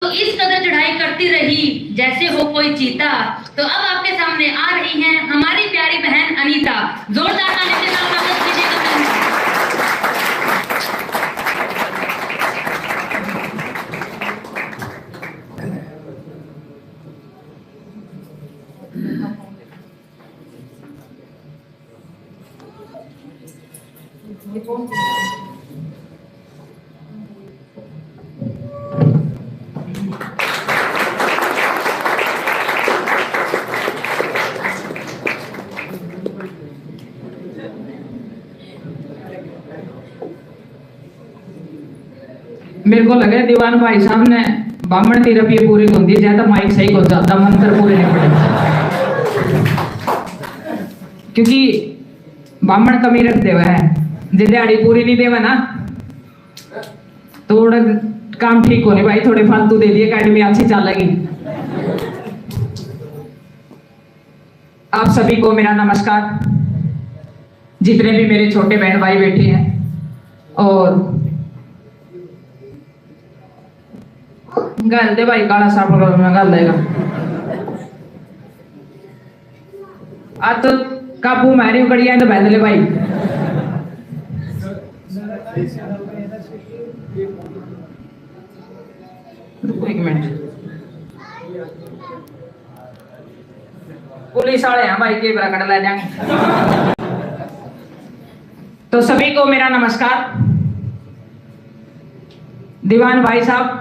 तो इस कदर चढ़ाई करती रही जैसे हो कोई चीता। तो अब आपके सामने आ रही हैं हमारी प्यारी बहन अनीता। जोरदार ताली के साथ स्वागत कीजिएगा। मेरे को लगे दीवान भाई साहब ने बामण की रपी पूरी होती है ज्यादा माइक सही हो जाता मंत्र पूरे नहीं पड़े, क्योंकि बामण कमी रखते हुए है जे दिहाड़ी पूरी नहीं देवे ना तो थोड़ा काम ठीक होने भाई, थोड़े फालतू दे दिए अकेडमी अच्छी चलेगी। आप सभी को मेरा नमस्कार, जितने भी मेरे छोटे बहन भाई बैठे हैं और गल दे भाई काला साफ में गल देगा आ तो काबू मारी गड़िया तो बहदले भाई। एक मिनट, पुलिस वाले हैं भाई के बरा कट ले जाएंगे। तो सभी को मेरा नमस्कार। दीवान भाई साहब,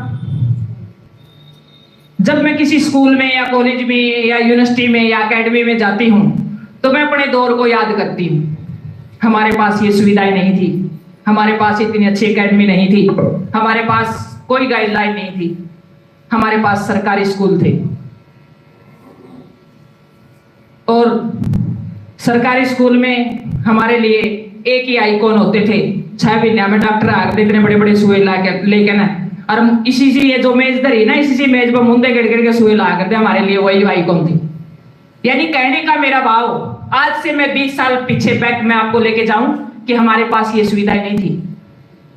जब मैं किसी स्कूल में या कॉलेज में या यूनिवर्सिटी में या एकेडमी में जाती हूँ तो मैं अपने दौर को याद करती हूँ। हमारे पास ये सुविधाएं नहीं थी, हमारे पास इतनी अच्छी एकेडमी नहीं थी, हमारे पास कोई गाइडलाइन नहीं थी, हमारे पास सरकारी स्कूल थे और सरकारी स्कूल में हमारे लिए एक ही आइकॉन होते थे। 6 महीने में डॉक्टर आकर इतने बड़े बड़े सुई ला के लेके ना, और इसी से ये जो मेज धरी ना इसी से मेज पर मुंदे गिड़ के सुई ला करते हमारे लिए वही आइकॉन थी। यानी कहने का मेरा भाव, आज से मैं 20 साल पीछे बैक में आपको लेके जाऊं कि हमारे पास ये सुविधाएं नहीं थी।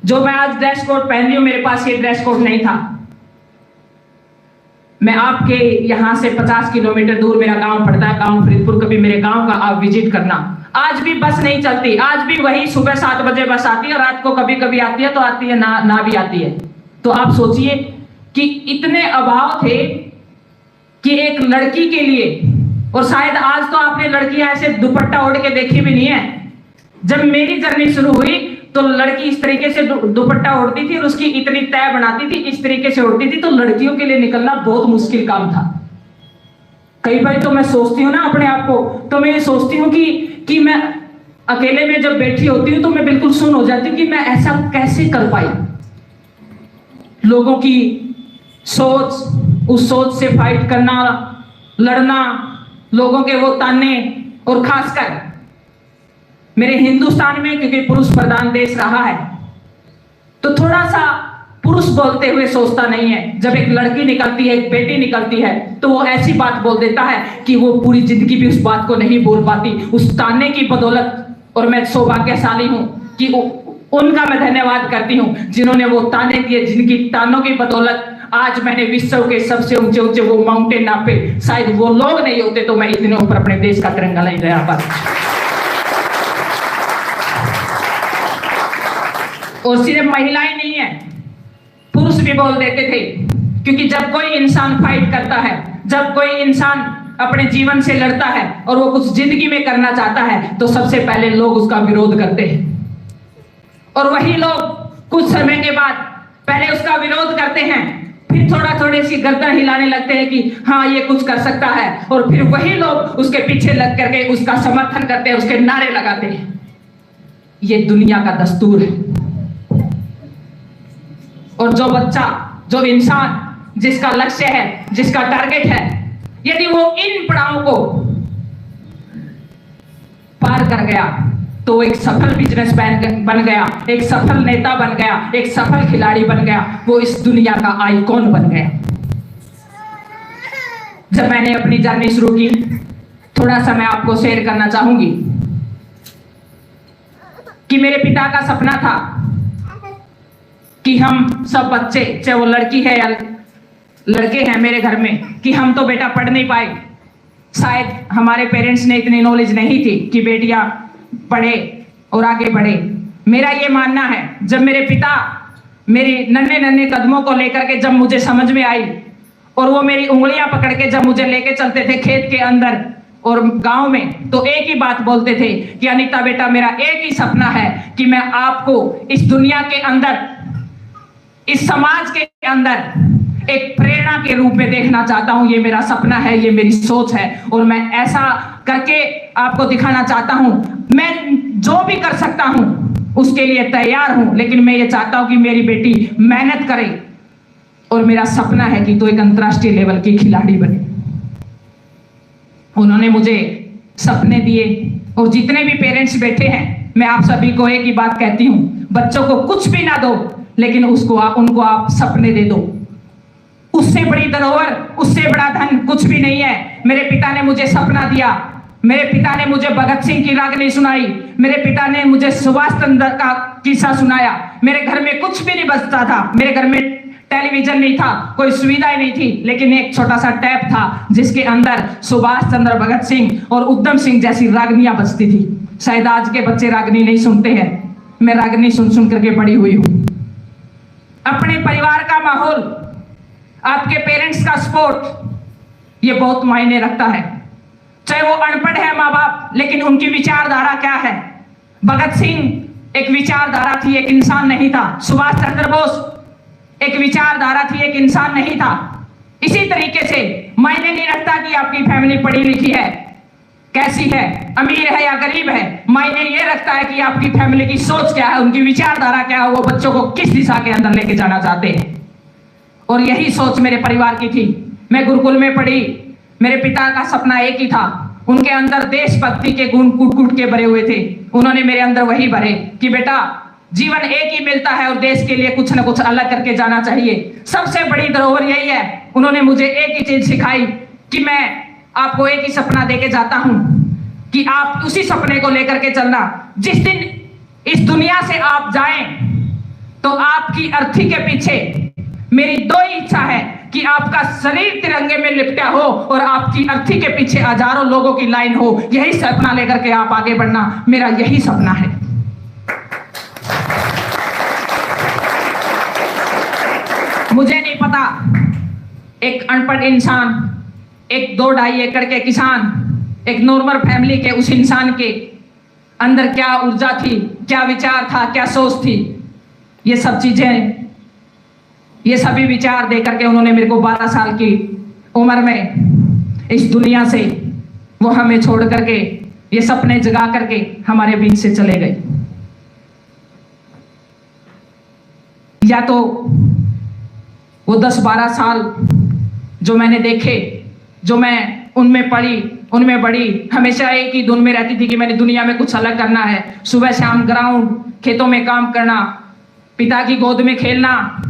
जो मैं आज ड्रेस कोड पहन रही हूं मेरे पास ये ड्रेस कोड नहीं था। मैं आपके यहाँ से 50 किलोमीटर दूर मेरा गांव पड़ता है, गांव फरीदपुर, कभी मेरे गांव का आप विजिट करना। आज भी बस नहीं चलती, आज भी वही सुबह 7 बजे बस आती है, रात को कभी कभी आती है तो आती है, ना भी आती है। तो आप सोचिए कि इतने अभाव थे कि एक लड़की के लिए, और शायद आज तो आपने लड़कियां ऐसे दुपट्टा ओढ़ के देखी भी नहीं है। जब मेरी जर्नी शुरू हुई तो लड़की इस तरीके से दुपट्टा ओढ़ती थी और उसकी इतनी तय बनाती थी, इस तरीके से ओढ़ती थी, तो लड़कियों के लिए निकलना बहुत मुश्किल काम था। कई बार तो मैं सोचती हूँ ना अपने आप को, तो मैं ये सोचती हूँ कि मैं अकेले में जब बैठी होती हूँ तो मैं बिल्कुल सुन हो जाती हूँ कि मैं ऐसा कैसे कर पाई। लोगों की सोच, उस सोच से फाइट करना, लड़ना, लोगों के वो ताने, और खासकर मेरे हिंदुस्तान में क्योंकि पुरुष प्रधान देश रहा है तो थोड़ा सा पुरुष बोलते हुए सोचता नहीं है। जब एक लड़की निकलती है, एक बेटी निकलती है तो वो ऐसी बात बोल देता है कि वो पूरी जिंदगी भी उस बात को नहीं बोल पाती, उस ताने की बदौलत। और मैं सौभाग्यशाली हूं कि उनका मैं धन्यवाद करती हूं जिन्होंने वो ताने दिए, जिनकी तानों की बदौलत आज मैंने विश्व के सबसे ऊंचे ऊंचे वो माउंटेन नापे। शायद वो लोग नहीं होते तो मैं इतने ऊपर अपने देश का तिरंगा नहीं रहा पाता। और सिर्फ महिलाएं नहीं है, पुरुष भी बोल देते थे, क्योंकि जब कोई इंसान फाइट करता है, जब कोई इंसान अपने जीवन से लड़ता है और वो कुछ जिंदगी में करना चाहता है तो सबसे पहले लोग उसका विरोध करते हैं। और वही लोग कुछ समय के बाद पहले उसका विरोध करते हैं, फिर थोड़ी सी गर्दन हिलाने लगते हैं कि हाँ ये कुछ कर सकता है, और फिर वही लोग उसके पीछे लग करके उसका समर्थन करते हैं, उसके नारे लगाते हैं। ये दुनिया का दस्तूर है। और जो बच्चा, जो इंसान जिसका लक्ष्य है, जिसका टारगेट है, यदि वो इन पड़ावों को पार कर गया तो वो एक सफल बिजनेसमैन बन गया, एक सफल नेता बन गया, एक सफल खिलाड़ी बन गया, वो इस दुनिया का आइकॉन बन गया। जब मैंने अपनी जर्नी शुरू की, थोड़ा सा मैं आपको शेयर करना चाहूंगी कि मेरे पिता का सपना था कि हम सब बच्चे, चाहे वो लड़की है या लड़के हैं मेरे घर में कि हम तो बेटा पढ़ नहीं पाए, शायद हमारे पेरेंट्स ने इतनी नॉलेज नहीं थी कि बेटियां पढ़े और आगे बढ़े। मेरा ये मानना है, जब मेरे पिता मेरे नन्हे नन्हे कदमों को लेकर के जब मुझे समझ में आई और वो मेरी उंगलियां पकड़ के जब मुझे लेके चलते थे खेत के अंदर और गांव में, तो एक ही बात बोलते थे कि अनीता बेटा, मेरा एक ही सपना है कि मैं आपको इस दुनिया के अंदर, इस समाज के अंदर एक प्रेरणा के रूप में देखना चाहता हूं। ये मेरा सपना है, ये मेरी सोच है और मैं ऐसा करके आपको दिखाना चाहता हूं। मैं जो भी कर सकता हूं उसके लिए तैयार हूं, लेकिन मैं ये चाहता हूं कि मेरी बेटी मेहनत करे और मेरा सपना है कि तो एक अंतर्राष्ट्रीय लेवल की खिलाड़ी बने। उन्होंने मुझे सपने दिए और जितने भी पेरेंट्स बैठे हैं, मैं आप सभी को एक ही बात कहती हूं, बच्चों को कुछ भी ना दो, लेकिन उनको आप सपने दे दो। उससे बड़ी धरोहर, उससे बड़ा धन कुछ भी नहीं है। मेरे पिता ने मुझे सपना दिया, मेरे पिता ने मुझे भगत सिंह की रागनी सुनाई, मेरे पिता ने मुझे सुभाष चंद्र का किस्सा सुनाया। मेरे घर में कुछ भी नहीं बचता था, मेरे घर में टेलीविजन नहीं था, कोई सुविधाएं नहीं थी, लेकिन एक छोटा सा टैप था जिसके अंदर सुभाष चंद्र, भगत सिंह और उधम सिंह जैसी रागनियां बजती थी। शायद आज के बच्चे रागनी नहीं सुनते हैं, मैं रागनी सुन सुन करके बड़ी हुई हूं। अपने परिवार का माहौल, आपके पेरेंट्स का सपोर्ट, ये बहुत मायने रखता है। चाहे वो अनपढ़ है माँ बाप, लेकिन उनकी विचारधारा क्या है। भगत सिंह एक विचारधारा थी, एक इंसान नहीं था। सुभाष चंद्र बोस एक विचारधारा थी, एक इंसान नहीं था। इसी तरीके से मायने नहीं रखता कि आपकी फैमिली पढ़ी लिखी है, कैसी है, अमीर है या गरीब है। मायने ये रखता है कि आपकी फैमिली की सोच क्या है, उनकी विचारधारा क्या है, वो बच्चों को किस दिशा के अंदर लेके जाना चाहते हैं। और यही सोच मेरे परिवार की थी। मैं गुरुकुल में पढ़ी, मेरे पिता का सपना एक ही था, उनके अंदर देशभक्ति के गुण कूट कूट के भरे हुए थे। उन्होंने मेरे अंदर वही भरे कि बेटा, जीवन एक ही मिलता है और देश के लिए कुछ ना कुछ अलग करके जाना चाहिए। सबसे बड़ी धरोहर यही है। उन्होंने मुझे एक ही चीज सिखाई कि मैं आपको एक ही सपना देके जाता हूं कि आप उसी सपने को लेकर के चलना। जिस दिन इस दुनिया से आप जाएं तो आपकी अर्थी के पीछे मेरी दो ही इच्छा है कि आपका शरीर तिरंगे में लिपटा हो और आपकी अर्थी के पीछे हजारों लोगों की लाइन हो। यही सपना लेकर के आप आगे बढ़ना, मेरा यही सपना है। मुझे नहीं पता एक अनपढ़ इंसान, एक 2-2.5 एकड़ के किसान, एक नॉर्मल फैमिली के उस इंसान के अंदर क्या ऊर्जा थी, क्या विचार था, क्या सोच थी। ये सब चीजें, ये सभी विचार दे करके उन्होंने मेरे को 12 साल की उम्र में इस दुनिया से वो हमें छोड़ करके, ये सपने जगा करके हमारे बीच से चले गए। या तो वो 10-12 साल जो मैंने देखे, जो मैं उनमें पढ़ी, उनमें बढ़ी, हमेशा एक ही धुन में रहती थी कि मैंने दुनिया में कुछ अलग करना है। सुबह शाम ग्राउंड, खेतों में काम करना, पिता की गोद में खेलना,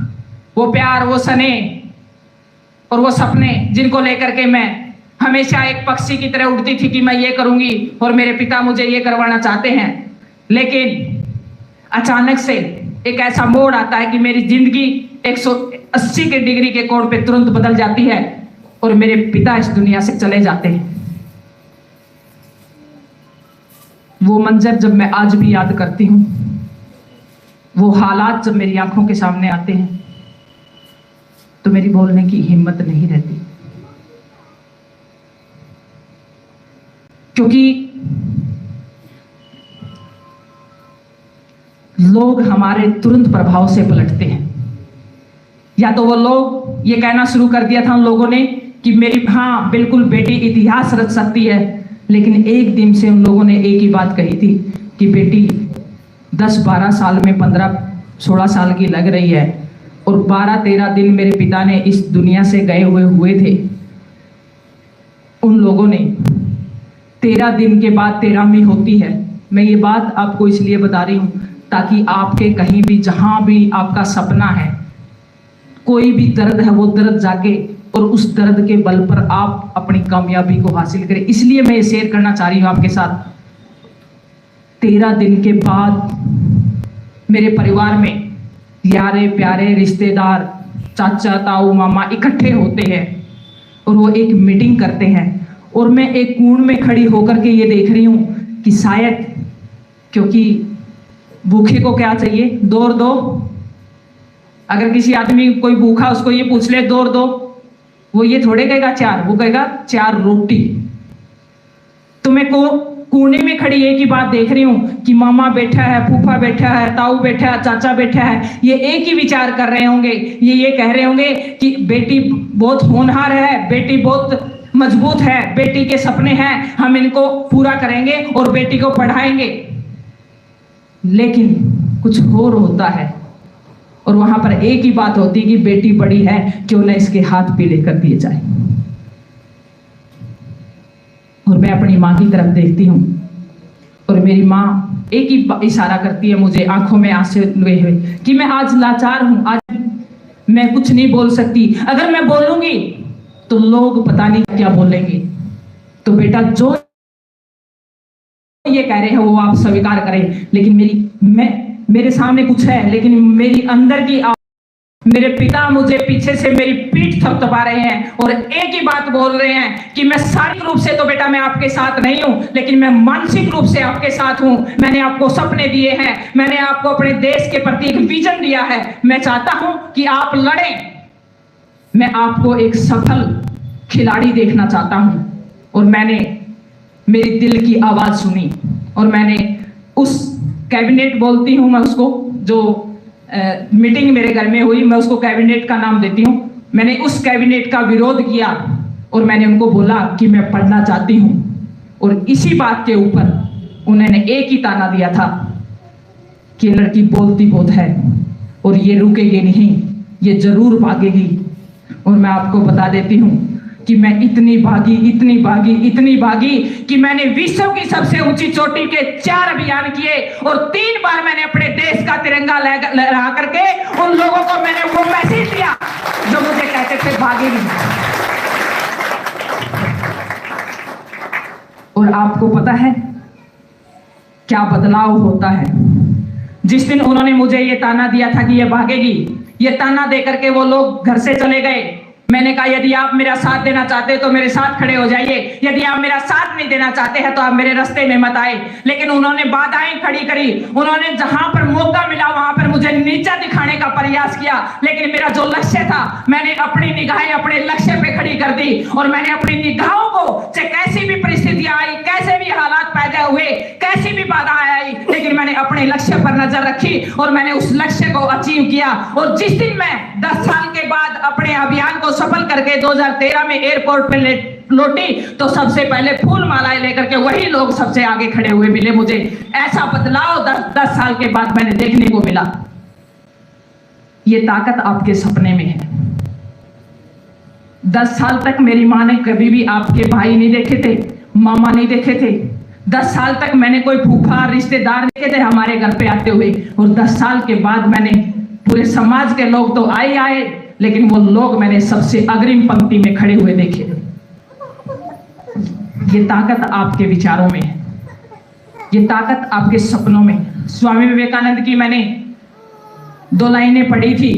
वो प्यार, वो स्नेह और वो सपने जिनको लेकर के मैं हमेशा एक पक्षी की तरह उड़ती थी कि मैं ये करूंगी और मेरे पिता मुझे ये करवाना चाहते हैं। लेकिन अचानक से एक ऐसा मोड़ आता है कि मेरी जिंदगी 180 के डिग्री के कोण पे तुरंत बदल जाती है और मेरे पिता इस दुनिया से चले जाते हैं। वो मंजर जब मैं आज भी याद करती हूं, वो हालात जब मेरी आंखों के सामने आते हैं, तो मेरी बोलने की हिम्मत नहीं रहती। क्योंकि लोग हमारे तुरंत प्रभाव से पलटते हैं। या तो वो लोग ये कहना शुरू कर दिया था उन लोगों ने कि मेरी, हाँ बिल्कुल बेटी इतिहास रच सकती है, लेकिन एक दिन से उन लोगों ने एक ही बात कही थी कि बेटी 10-12 साल में 15-16 साल की लग रही है। और 12-13 दिन मेरे पिता ने इस दुनिया से गए हुए थे। उन लोगों ने 13 दिन के बाद 13वीं होती है। मैं ये बात आपको इसलिए बता रही हूँ ताकि आपके कहीं भी, जहां भी आपका सपना है, कोई भी दर्द है, वो दर्द जाके और उस दर्द के बल पर आप अपनी कामयाबी को हासिल करें। इसलिए मैं ये शेयर करना चाह रही हूँ आपके साथ। 13 दिन के बाद मेरे परिवार में यारे प्यारे रिश्तेदार चाचा ताऊ मामा इकट्ठे होते हैं और वो एक मीटिंग करते हैं, और मैं एक कोण में खड़ी होकर के ये देख रही हूँ कि शायद, क्योंकि भूखे को क्या चाहिए, दो। अगर किसी आदमी कोई भूखा उसको ये पूछ ले दो, वो ये थोड़े कहेगा चार, वो कहेगा 4 रोटी। तो मैं कोने में खड़ी एक ही बात देख रही हूँ कि मामा बैठा है, फूफा बैठा है, ताऊ बैठा है, चाचा बैठा है, ये एक ही विचार कर रहे होंगे। ये कह रहे होंगे कि बेटी बहुत होनहार है, बेटी बहुत मजबूत है, बेटी के सपने हैं, हम इनको पूरा करेंगे और बेटी को पढ़ाएंगे। लेकिन कुछ और होता है, और वहां पर एक ही बात होती कि बेटी बड़ी है, क्यों न इसके हाथ पीले कर दिए जाए। और मैं अपनी माँ की तरफ देखती हूँ, और मेरी माँ एक ही इशारा करती है मुझे आंखों में आंसू लिए हुए कि मैं आज लाचार हूँ, आज मैं कुछ नहीं बोल सकती, अगर मैं बोलूंगी तो लोग पता नहीं क्या बोलेंगे। तो बेटा जो ये कह रहे हैं वो आप स्वीकार करें, लेकिन मेरे सामने कुछ है, लेकिन मेरी अंदर की मेरे पिता मुझे पीछे से मेरी पीठ थपथपा रहे हैं और एक ही बात बोल रहे हैं कि मैं शारीरिक रूप से तो बेटा मैं आपके साथ नहीं हूं, लेकिन मैं मानसिक रूप से आपके साथ हूं। मैंने आपको सपने दिए हैं, मैंने आपको अपने देश के प्रति एक विजन दिया है, मैं चाहता हूं कि आप लड़ें, मैं आपको एक सफल खिलाड़ी देखना चाहता हूं। और मैंने मेरी दिल की आवाज सुनी, और मैंने उस कैबिनेट बोलती हूं मैं उसको, जो मीटिंग मेरे घर में हुई, मैं उसको कैबिनेट का नाम देती हूँ, मैंने उस कैबिनेट का विरोध किया और मैंने उनको बोला कि मैं पढ़ना चाहती हूँ। और इसी बात के ऊपर उन्होंने एक ही ताना दिया था कि लड़की बोलती बहुत है और ये रुकेगी नहीं, ये जरूर भागेगी। और मैं आपको बता देती हूँ कि मैं इतनी भागी कि मैंने विश्व की सबसे ऊंची चोटी के 4 अभियान किए और 3 बार मैंने अपने देश का तिरंगा लहरा करके उन लोगों को मैंने वो मैसेज दिया जो मुझे कहते थे भागेगी। और आपको पता है क्या बदलाव होता है? जिस दिन उन्होंने मुझे ये ताना दिया था कि ये भागेगी, ये ताना दे करके वो लोग घर से चले गए। मैंने कहा यदि आप मेरा साथ देना चाहते तो मेरे साथ खड़े हो जाइए, यदि आप मेरा साथ नहीं देना चाहते हैं तो आप मेरे रास्ते में मत आए। लेकिन उन्होंने बाधाएं खड़ी करी, उन्होंने जहां पर मौका मिला वहां पर मुझे नीचा दिखाने का प्रयास किया। लेकिन मेरा जो लक्ष्य था, मैंने अपनी निगाहें अपने लक्ष्य पे खड़ी कर दी और मैंने अपनी निगाहों को चाहे कैसी भी परिस्थितियां आई, कैसे भी हालात पैदा हुए, कैसी भी बाधाएं आई, लेकिन मैंने अपने लक्ष्य पर नजर रखी और मैंने उस लक्ष्य को अचीव किया। और जिस दिन मैं 10 साल के बाद अपने अभियान को सफल करके 2013 में एयरपोर्ट पे लौटी तो सबसे पहले फूल मालाएं लेकर के वही लोग सबसे आगे खड़े हुए मिले मुझे। ऐसा बदलाव 10 साल के बाद मैंने देखने को मिला। ये ताकत आपके सपने में है। 10 साल तक मेरी माँ ने कभी भी आपके भाई नहीं देखे थे, मामा नहीं देखे थे। 10 साल तक मैंने कोई फूफा रिश्तेदार देखे थे हमारे घर पे आते हुए, और 10 साल के बाद मैंने पूरे समाज के लोग तो आए, लेकिन वो लोग मैंने सबसे अग्रिम पंक्ति में खड़े हुए देखे। ये ताकत आपके विचारों में है, ये ताकत आपके सपनों में। स्वामी विवेकानंद की मैंने 2 लाइनें पढ़ी थी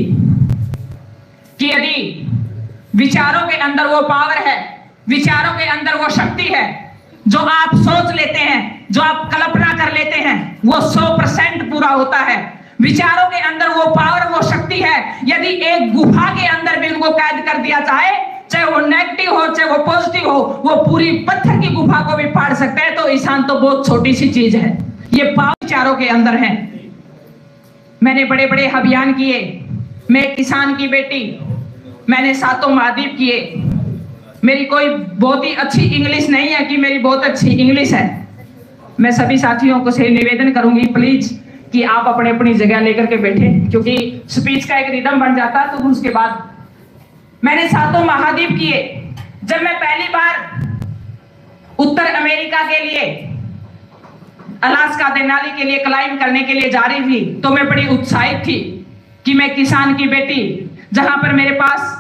कि यदि विचारों के अंदर वो पावर है, विचारों के अंदर वो शक्ति है, जो आप सोच लेते हैं, जो आप कल्पना कर लेते हैं, वो 100% पूरा होता है। विचारों के अंदर वो पावर, वो शक्ति है। यदि एक गुफा के अंदर भी उनको कैद कर दिया जाए, चाहे वो नेगेटिव हो चाहे वो पॉजिटिव हो, वो पूरी पत्थर की गुफा को भी फाड़ सकते हैं। तो इंसान तो बहुत छोटी सी चीज है, ये पावर विचारों के अंदर है। मैंने बड़े बड़े अभियान किए, मैं किसान की बेटी, मैंने 7 महाद्वीप किए। मेरी कोई बहुत ही अच्छी इंग्लिश नहीं है कि मेरी बहुत अच्छी इंग्लिश है। मैं सभी साथियों को से निवेदन करूंगी प्लीज कि आप अपने अपनी जगह लेकर के बैठे, क्योंकि स्पीच का एक रिदम बन जाता है। तो उसके बाद मैंने 7 महाद्वीप किए। जब मैं पहली बार उत्तर अमेरिका के लिए, अलास्का देनाली के लिए क्लाइंब करने के लिए जा रही थी, तो मैं बड़ी उत्साहित थी कि मैं किसान की बेटी, जहां पर मेरे पास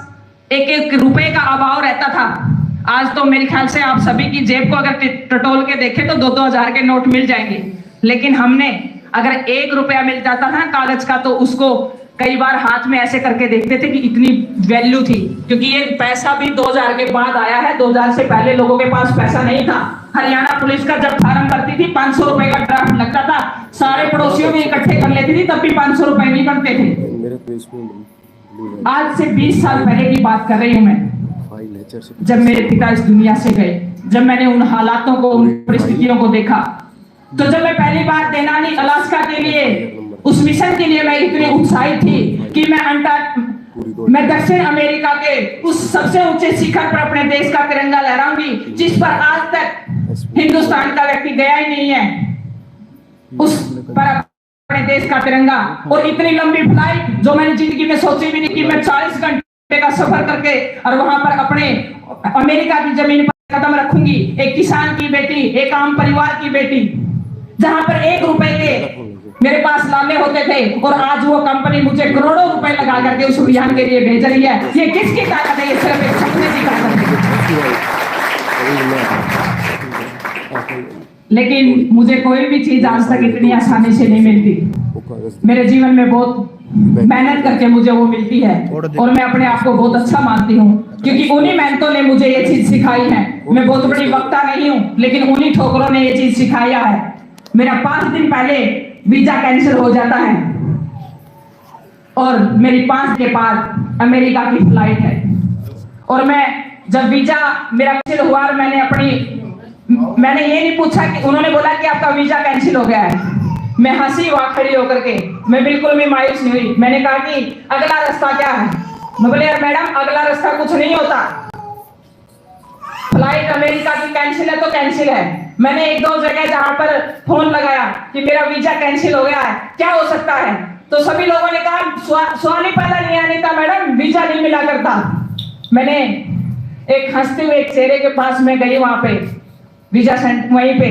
1-1 रुपए का अभाव रहता था। आज तो मेरे ख्याल से आप सभी की जेब को अगर टटोल के देखें तो 2-2 हजार के नोट मिल जाएंगे। लेकिन हमने अगर 1 रुपया मिल जाता था कागज का, तो उसको कई बार हाथ में ऐसे करके देखते थे कि इतनी वैल्यू थी, क्योंकि ये पैसा भी 2000 के बाद आया है। 2000 से पहले लोगों के पास पैसा नहीं था। हरियाणा पुलिस का जब फार्म भरती थी 500 रुपए का ड्राफ्ट लगता था, सारे पड़ोसियों भी इकट्ठे कर लेती थी, तब भी 500 रुपए नहीं बनते थे। आज से 20 साल पहले की बात कर रही हूँ मैं, जब मेरे पिता इस दुनिया से गए, जब मैंने उन हालातों को, उन परिस्थितियों को देखा, तो जब मैं पहली बार देनाली अलास्का के लिए, उस मिशन के लिए मैं इतनी उत्साहित थी कि मैं दक्षिण अमेरिका के उस सबसे ऊंचे शिखर पर अपने देश का तिरंगा लहराऊंगी, जिस पर आज तक हिंदुस्तान का व्यक्ति गया ही नहीं है, उस पर अपने देश का तिरंगा। और इतनी लंबी फ्लाइट जो मैंने जिंदगी में सोची भी नहीं कि मैं 40 घंटे का सफर करके और वहां पर अपने अमेरिका की जमीन पर कदम रखूंगी। एक किसान की बेटी, एक आम परिवार की बेटी, जहां पर 1 रुपए के मेरे पास लाने होते थे, और आज वो कंपनी मुझे करोड़ों रुपए लगा करके उस अभियान के लिए भेज रही है। ये किसकी ताकत है? ये सिर्फ एक सपने की ताकत है। लेकिन मुझे कोई भी चीज आज तक इतनी आसानी से नहीं मिलती। मेरे जीवन में बहुत मेहनत करके मुझे वो मिलती है, और मैं अपने आप को बहुत अच्छा मानती हूँ, क्योंकि उन्हीं मेहनतों ने मुझे ये चीज सिखाई है। मैं बहुत बड़ी वक्ता नहीं हूँ, लेकिन उन्हीं ठोकरों ने ये चीज सिखाया है। मेरा 5 दिन पहले वीजा कैंसिल हो जाता है, और मेरी 5 के बाद अमेरिका की फ्लाइट है, और मैं जब वीजा मेरा कैंसिल हुआ, और मैंने ये नहीं पूछा कि उन्होंने बोला कि आपका वीजा कैंसिल हो गया है। मैं हंसी वहां खड़ी होकर के, मैं बिल्कुल भी मायूस नहीं हुई। मैंने कहा कि अगला रास्ता क्या है? मैं बोले यार मैडम, अगला रास्ता कुछ नहीं होता, फ्लाइट अमेरिका की कैंसिल है तो कैंसिल है। मैंने 1-2 जगह जहां पर फोन लगाया कि मेरा वीजा कैंसिल हो गया है, क्या हो सकता है, तो सभी लोगों ने कहा सवाल ही पैदा नहीं आने का मैडम, वीजा नहीं मिला करता। मैंने एक हंसते हुए एक चेहरे के पास में गई, वहां पे वीजा सेंटर, वहीं पे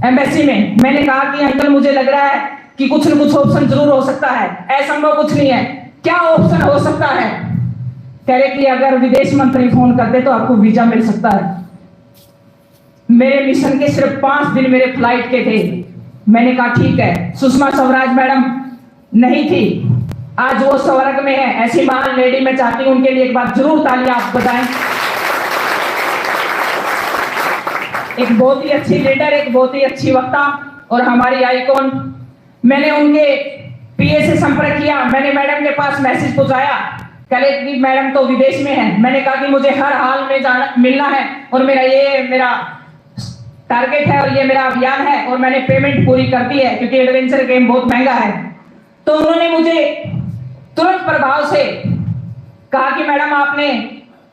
एम्बेसी में। मैंने कहा कि अंकल मुझे लग रहा है कि कुछ न कुछ ऑप्शन जरूर हो सकता है, असंभव कुछ नहीं है, क्या ऑप्शन हो सकता है? कह रहे कि अगर विदेश मंत्री फोन करते तो आपको वीजा मिल सकता है। मेरे मिशन के सिर्फ 5 दिन मेरे फ्लाइट के थे। मैंने कहा ठीक है। सुषमा स्वराज मैडम नहीं थी, आज वो स्वर्ग में है। ऐसी महान लेडी मैं चाहती हूं उनके लिए एक बार जरूर तालियां आप बताएं। एक बहुत ही अच्छी लीडर, एक बहुत ही अच्छी वक्ता और हमारी आइकॉन। मैंने उनके पीए से संपर्क किया, मैंने मैडम के पास मैसेज पहुंचाया, कहे कि मैडम तो विदेश में है। मैंने कहा कि मुझे हर हाल में जाना मिलना है, और मेरा टारगेट है, और ये मेरा अभियान है, और मैंने पेमेंट पूरी कर दी है, क्योंकि एडवेंचर गेम बहुत महंगा है। तो उन्होंने मुझे तुरंत प्रभाव से कहा कि मैडम आपने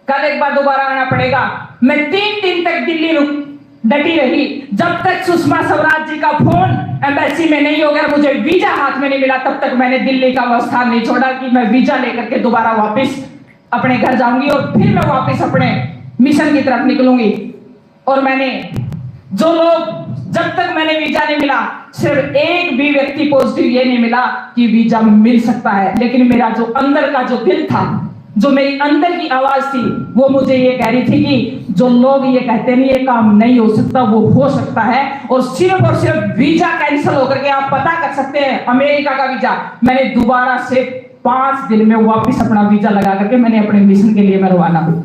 कल एक बार दोबारा आना पड़ेगा। मैं 3 दिन तक दिल्ली डटी रही, जब तक सुषमा स्वराज जी का फोन एम्बेसी में नहीं हो गया, मुझे वीजा हाथ में नहीं मिला, तब तक मैंने दिल्ली का स्थान नहीं छोड़ा कि मैं वीजा लेकर के दोबारा वापस अपने घर जाऊंगी, और फिर मैं वापस अपने मिशन की तरफ निकलूंगी। और मैंने जो लोग, जब तक मैंने वीजा नहीं मिला, सिर्फ एक भी व्यक्ति पॉजिटिव ये नहीं मिला कि वीजा मिल सकता है, लेकिन मेरा जो अंदर का जो दिल था, जो मेरी अंदर की आवाज थी, वो मुझे ये कह रही थी कि जो लोग ये कहते नहीं ये काम नहीं हो सकता, वो हो सकता है। और सिर्फ वीजा कैंसिल होकर के आप पता कर सकते हैं अमेरिका का वीजा। मैंने दोबारा से 5 दिन में वापस अपना वीजा लगा करके मैंने अपने मिशन के लिए मैं रवाना हुई।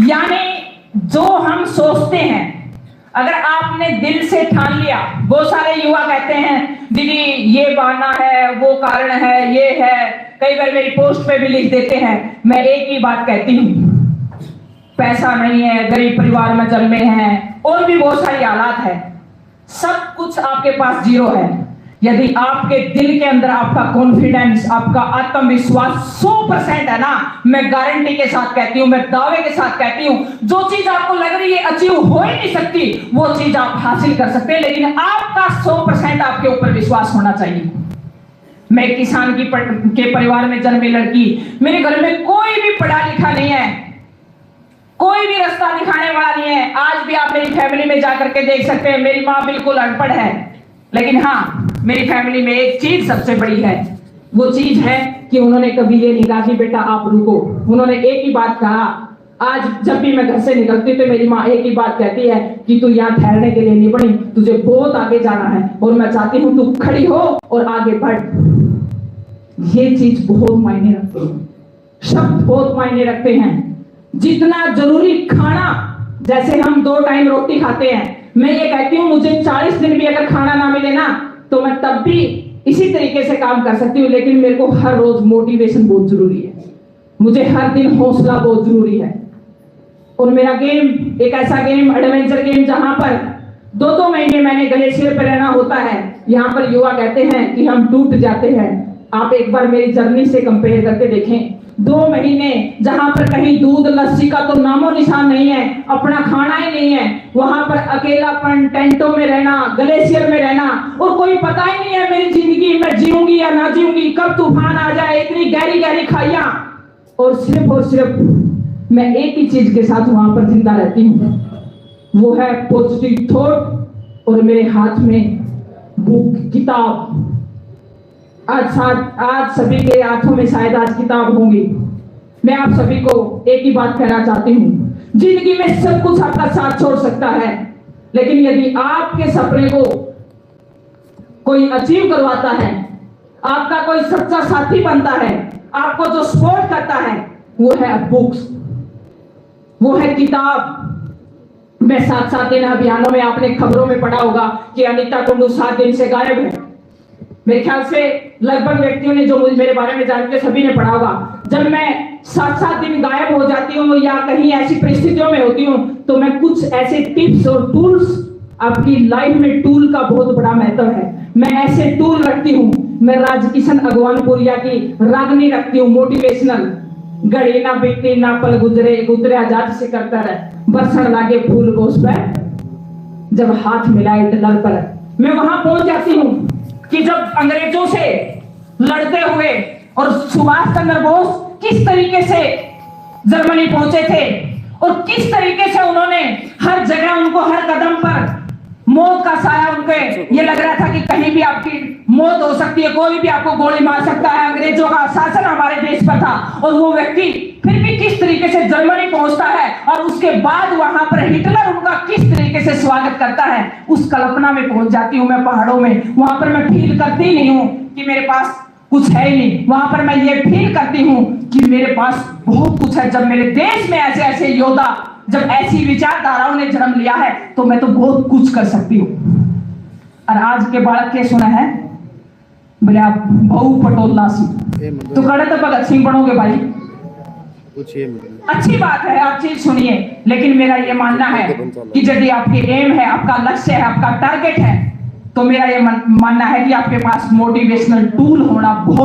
यानी जो हम सोचते हैं, अगर आपने दिल से ठान लिया, बहुत सारे युवा कहते हैं दीदी ये बहाना है, वो कारण है, ये है, कई बार मेरी पोस्ट पे भी लिख देते हैं। मैं एक ही बात कहती हूँ, पैसा नहीं है, गरीब परिवार में जन्मे हैं, और भी बहुत सारी हालात है, सब कुछ आपके पास 0 है। यदि आपके दिल के अंदर आपका कॉन्फिडेंस, आपका आत्मविश्वास 100% है ना, मैं गारंटी के साथ कहती हूँ, मैं दावे के साथ कहती हूँ, जो चीज आपको लग रही है अचीव हो ही नहीं सकती, वो चीज आप हासिल कर सकते हैं, लेकिन आपका 100% आपके ऊपर विश्वास होना चाहिए। मैं किसान के परिवार में जन्मी लड़की, मेरे घर में कोई भी पढ़ा लिखा नहीं है, कोई भी रास्ता दिखाने वाला नहीं है। आज भी आप मेरी फैमिली में जाकर के देख सकते हैं, मेरी माँ बिल्कुल अनपढ़ है, लेकिन हाँ, मेरी फैमिली में एक चीज सबसे बड़ी है, वो चीज है कि उन्होंने कभी ये नहीं कहा कि बेटा आप रुको। उन्होंने एक ही बात कहा आज जब भी मैं घर से निकलती तो मेरी माँ एक ही बात कहती है कि तू यहाँ ठहरने के लिए नहीं बनी, तुझे बहुत आगे जाना है और मैं चाहती हूँ तू खड़ी हो और आगे बढ़। ये चीज बहुत मायने रखती है, शब्द बहुत मायने रखते हैं। जितना जरूरी खाना, जैसे हम 2 टाइम रोटी खाते हैं, मैं ये कहती हूँ मुझे 40 दिन भी अगर खाना ना मिले ना तो मैं तब भी इसी तरीके से काम कर सकती हूँ, लेकिन मेरे को हर रोज मोटिवेशन बहुत जरूरी है, मुझे हर दिन हौसला बहुत जरूरी है। और मेरा गेम एक ऐसा गेम, एडवेंचर गेम, जहां पर 2-2 महीने मैंने ग्लेशियर पर रहना होता है। यहाँ पर युवा कहते हैं कि हम टूट जाते हैं। आप एक बार मेरी जर्नी से कंपेयर करके देखें, 2 महीने जहां पर कहीं दूध लस्सी का तो नामो निशान नहीं है, अपना खाना ही नहीं है, वहां पर अकेलापन, टेंटों में रहना, ग्लेशियर में रहना, और कोई पता ही नहीं है मेरी जिंदगी मैं जीऊंगी या ना जीऊंगी, कब तूफान आ जाए, इतनी गहरी गहरी खाइयां। और सिर्फ मैं एक ही चीज के साथ वहां पर जिंदा रहती हूँ, वो है पॉजिटिव थॉट और मेरे हाथ में बुक, किताब। आज सभी के हाथों में शायद आज किताब होंगी। मैं आप सभी को एक ही बात कहना चाहती हूँ, जिंदगी में सब कुछ आपका साथ छोड़ सकता है, लेकिन यदि आपके सपने को कोई अचीव करवाता है, आपका कोई सच्चा साथी बनता है, आपको जो सपोर्ट करता है, वो है बुक्स, वो है किताब। मैं 7-7 दिन अभियानों में, आपने खबरों में पढ़ा होगा कि अनीता कुंडू 7 दिन से गायब है। मेरे ख्याल से लगभग व्यक्तियों ने जो मेरे बारे में जानते सभी ने पढ़ा होगा। जब मैं 7-7 दिन गायब हो जाती हूँ या कहीं ऐसी परिस्थितियों में होती हूँ तो मैं कुछ ऐसे टिप्स और टूल्स, आपकी लाइफ में टूल का बहुत बड़ा महत्व है, मैं ऐसे टूल रखती हूँ। मैं राजकिशन अगवानपुरिया की रागनी रखती हूँ, मोटिवेशनल। घड़ी ना बीती ना पल गुजरे, गुजरे आजाद से करता रहे, बरसण लागे फूल गोस पर, जब हाथ मिलाए डलर पर। मैं वहां पहुंच जाती हूँ कि जब अंग्रेजों से लड़ते हुए और सुभाष चंद्र बोस किस तरीके से जर्मनी पहुंचे थे और किस तरीके से उन्होंने हर जगह, उनको हर कदम पर मौत का साया, उनके ये लग रहा था कि कहीं भी आपकी मौत हो सकती है, कोई भी आपको गोली मार सकता है। अंग्रेजों का शासन हमारे देश पर था और वो व्यक्ति फिर भी किस तरीके से जर्मनी पहुंचता है और उसके बाद वहां पर हिटलर उनका किस तरीके से स्वागत करता है, उस कल्पना में पहुंच जाती हूँ मैं पहाड़ों में। वहां पर मैं फील करती नहीं हूँ कि मेरे पास कुछ है ही नहीं, वहां पर मैं ये फील करती हूँ कि मेरे पास बहुत कुछ है। जब मेरे देश में ऐसे ऐसे योद्धा, जब ऐसी विचारधाराओं ने जन्म लिया है तो मैं तो बहुत कुछ कर सकती हूँ। और आज के बालक के सुना है बोले आप बहु पटोला सिंह तो कड़े तो भगत सिंह बनोगे भाई, अच्छी बात है, आप चीज सुनिए। लेकिन मेरा ये मानना है कि यदि आपके एम है, आपका लक्ष्य है, आपका टारगेट है, तो मेरा ये मानना है कि आपके पास मोटिवेशनल टूल होना बहुत